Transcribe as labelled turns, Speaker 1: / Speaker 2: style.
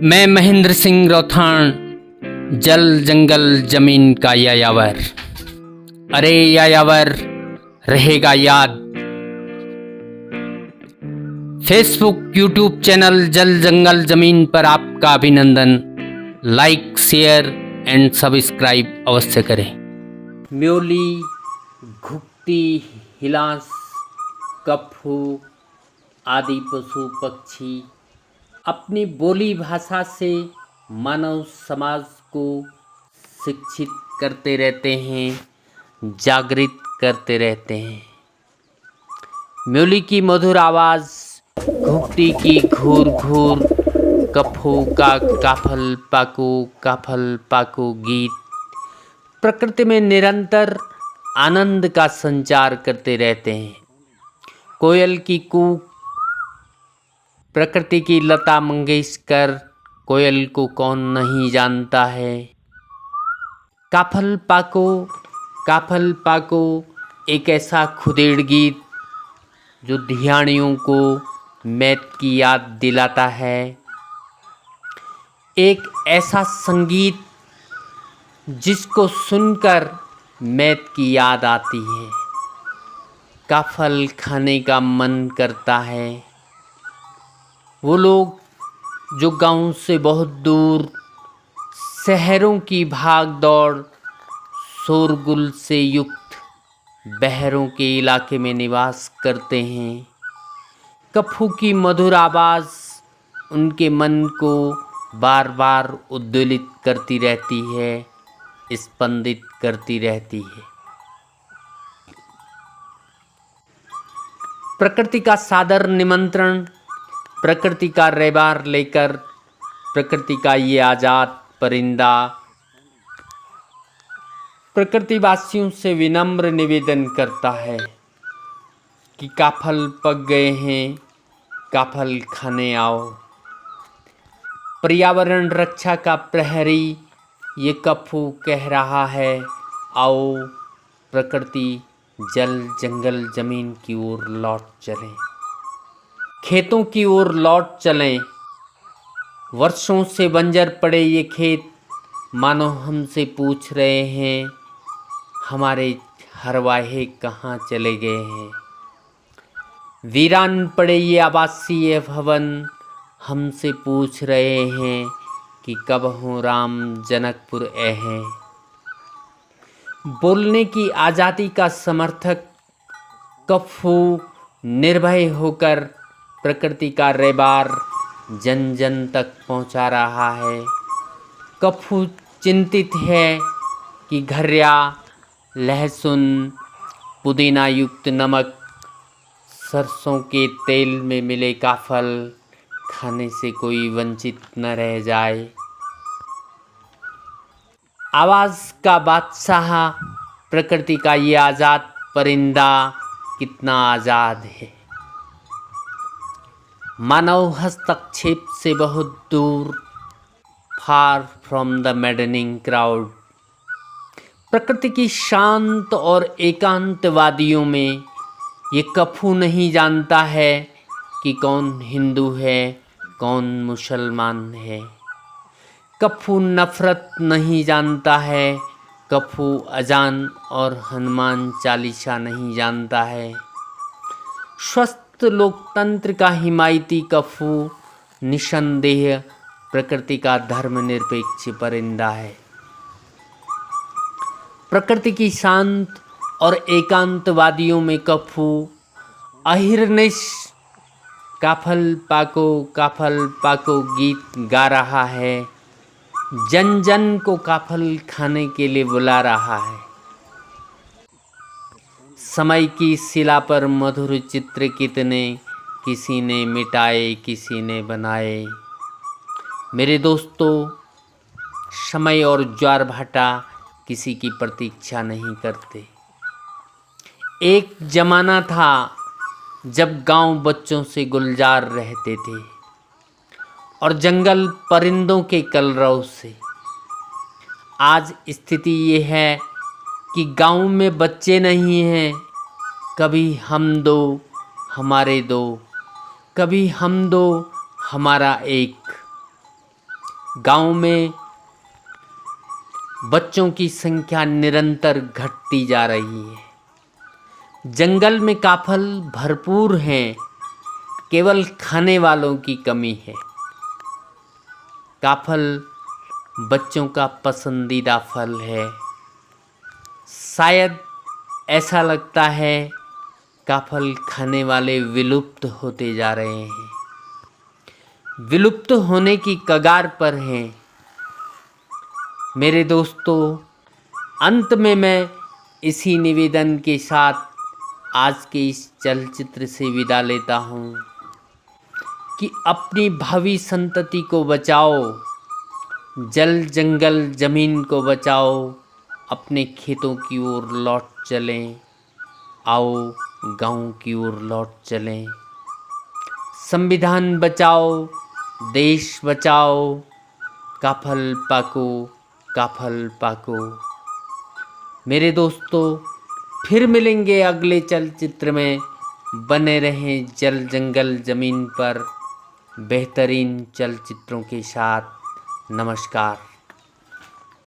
Speaker 1: मैं महेंद्र सिंह रौथान, जल जंगल जमीन का यायावर। अरे यायावर रहेगा याद। फेसबुक यूट्यूब चैनल जल जंगल जमीन पर आपका अभिनंदन। लाइक शेयर एंड सब्सक्राइब अवश्य करें। म्योली, घुघती, हिलांस, कप्फू आदि पशु पक्षी अपनी बोली भाषा से मानव समाज को शिक्षित करते रहते हैं, जागृत करते रहते हैं। म्योली की मधुर आवाज़, घुघती की घूर घूर, कप्फू का काफल पाको गीत प्रकृति में निरंतर आनंद का संचार करते रहते हैं। कोयल की कूक, प्रकृति की लता मंगेशकर, कोयल को कौन नहीं जानता है। काफल पाको एक ऐसा खुदेड़ गीत जो धियाणियों को मैत की याद दिलाता है। एक ऐसा संगीत जिसको सुनकर मैत की याद आती है, काफल खाने का मन करता है। वो लोग जो गांव से बहुत दूर शहरों की भाग दौड़, शोरगुल से युक्त बहरों के इलाके में निवास करते हैं, कप्फू की मधुर आवाज़ उनके मन को बार बार उद्वेलित करती रहती है, स्पंदित करती रहती है। प्रकृति का सादर निमंत्रण, प्रकृति का रहबार लेकर प्रकृति का ये आज़ाद परिंदा प्रकृतिवासियों से विनम्र निवेदन करता है कि काफल पक गए हैं, काफल खाने आओ। पर्यावरण रक्षा का प्रहरी ये कप्फू कह रहा है, आओ प्रकृति जल जंगल जमीन की ओर लौट चलें, खेतों की ओर लौट चलें। वर्षों से बंजर पड़े ये खेत मानो हमसे पूछ रहे हैं, हमारे हरवाहे कहाँ चले गए हैं। वीरान पड़े ये आवासीय भवन हमसे पूछ रहे हैं कि कब हों राम जनकपुर हैं। बोलने की आज़ादी का समर्थक कप्फू निर्भय होकर प्रकृति का रहबार जन जन तक पहुंचा रहा है। कप्फू चिंतित है कि घर्या, लहसुन, पुदीना युक्त नमक, सरसों के तेल में मिले काफल खाने से कोई वंचित न रह जाए। आवाज़ का बादशाह प्रकृति का ये आज़ाद परिंदा कितना आज़ाद है। मानव हस्तक्षेप से बहुत दूर, far from the maddening crowd. प्रकृति की शांत और एकांत वादियों में ये कप्फू नहीं जानता है कि कौन हिंदू है, कौन मुसलमान है। कप्फू नफरत नहीं जानता है, कप्फू अजान और हनुमान चालीसा नहीं जानता है। स्वस्थ लोकतंत्र का हिमायती कप्फू निसंदेह प्रकृति का धर्मनिरपेक्ष परिंदा है। प्रकृति की शांत और एकांतवादियों में कप्फू अहिर्निश काफल पाको गीत गा रहा है, जन जन को काफल खाने के लिए बुला रहा है। समय की शिला पर मधुर चित्र कितने किसी ने मिटाए, किसी ने बनाए। मेरे दोस्तों, समय और ज्वार भाटा किसी की प्रतीक्षा नहीं करते। एक जमाना था जब गांव बच्चों से गुलजार रहते थे और जंगल परिंदों के कलरव से। आज स्थिति ये है कि गांव में बच्चे नहीं हैं, कभी हम दो हमारे दो, कभी हम दो हमारा एक। गांव में बच्चों की संख्या निरंतर घटती जा रही है। जंगल में काफल भरपूर हैं, केवल खाने वालों की कमी है। काफल बच्चों का पसंदीदा फल है। शायद ऐसा लगता है काफल खाने वाले विलुप्त होते जा रहे हैं, विलुप्त होने की कगार पर हैं। मेरे दोस्तों, अंत में मैं इसी निवेदन के साथ आज के इस चलचित्र से विदा लेता हूँ कि अपनी भावी संतति को बचाओ, जल जंगल जमीन को बचाओ, अपने खेतों की ओर लौट चलें, आओ गाँव की ओर लौट चलें। संविधान बचाओ, देश बचाओ, काफल पाको, काफल पाको। मेरे दोस्तों, फिर मिलेंगे अगले चलचित्र में। बने रहें जल जंगल ज़मीन पर बेहतरीन चलचित्रों के साथ। नमस्कार।